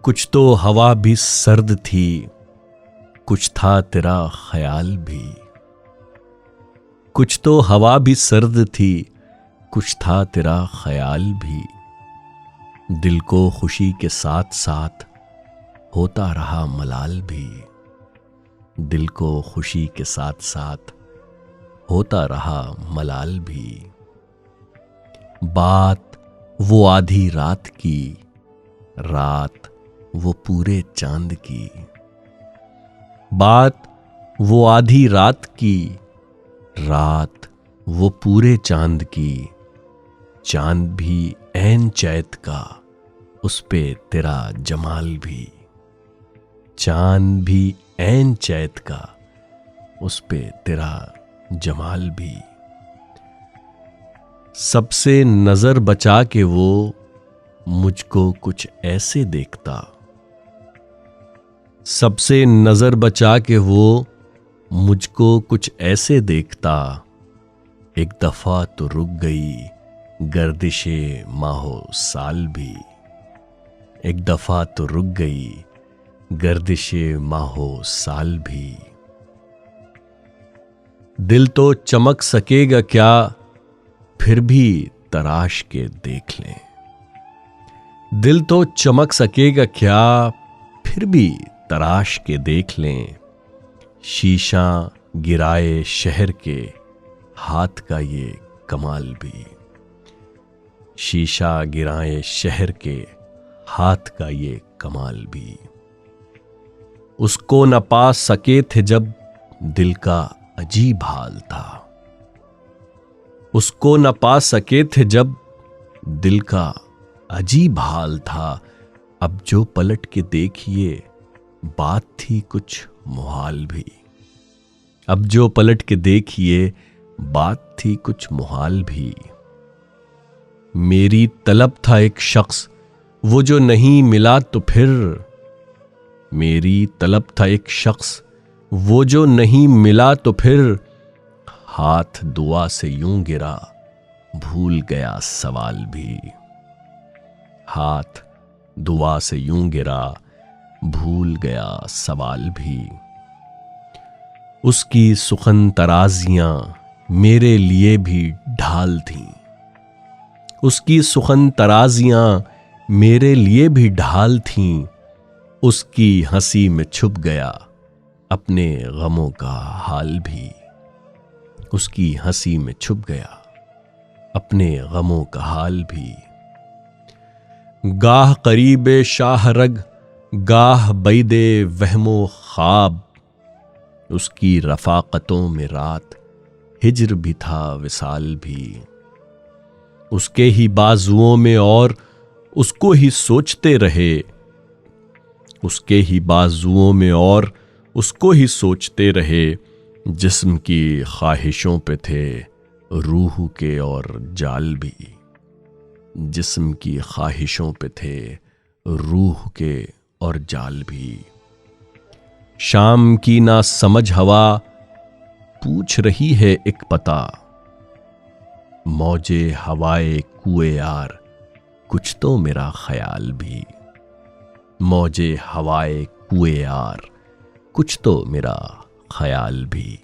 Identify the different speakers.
Speaker 1: कुछ तो हवा भी सर्द थी, कुछ था तेरा ख्याल भी। कुछ तो हवा भी सर्द थी, कुछ था तेरा ख्याल भी। दिल को खुशी के साथ साथ होता रहा मलाल भी। दिल को खुशी के साथ साथ होता रहा मलाल भी। बात वो आधी रात की, रात वो पूरे चांद की। बात वो आधी रात की, रात वो पूरे चांद की। चांद भी ऐन चैत का, उस पे तेरा जमाल भी। चांद भी ऐन चैत का, उस पे तेरा जमाल भी। सबसे नजर बचा के वो मुझको कुछ ऐसे देखता। सबसे नजर बचा के वो मुझको कुछ ऐसे देखता। एक दफा तो रुक गई गर्दिशे माहो साल भी। एक दफा तो रुक गई गर्दिशे माहो साल भी। दिल तो चमक सकेगा क्या, फिर भी तराश के देख लें। दिल तो चमक सकेगा क्या, फिर भी तराश के देख लें। शीशा गिराए शहर के, हाथ का ये कमाल भी। शीशा गिराए शहर के, हाथ का ये कमाल भी। उसको न पा सके थे जब दिल का अजीब हाल था। उसको न पा सके थे जब दिल का अजीब हाल था। अब जो पलट के देखिए बात थी कुछ मुहाल भी। अब जो पलट के देखिए बात थी कुछ मुहाल भी। मेरी तलब था एक शख्स, वो जो नहीं मिला तो फिर। मेरी तलब था एक शख्स, वो जो नहीं मिला तो फिर। हाथ दुआ से यूं गिरा, भूल गया सवाल भी। हाथ दुआ से यूं गिरा, भूल गया सवाल भी। उसकी सुखन तराजियां मेरे लिए भी ढाल थीं। उसकी सुखन तराजियां मेरे लिए भी ढाल थीं। उसकी हंसी में छुप गया अपने गमों का हाल भी। उसकी हंसी में छुप गया अपने गमों का हाल भी। गाह करीबे शाहरग, गाह बैदे वहमो ख्वाब। उसकी रफाकतों में रात हिज्र भी था विसाल भी। उसके ही बाजुओं में और उसको ही सोचते रहे। उसके ही बाजुओं में और उसको ही सोचते रहे। जिस्म की ख्वाहिशों पे थे रूह के और जाल भी। जिस्म की ख्वाहिशों पे थे रूह के और जाल भी। शाम की ना समझ हवा पूछ रही है एक पता। मौजे हवाए कुए यार, कुछ तो मेरा ख्याल भी। मौजे हवाए कुए यार, कुछ तो मेरा ख्याल भी।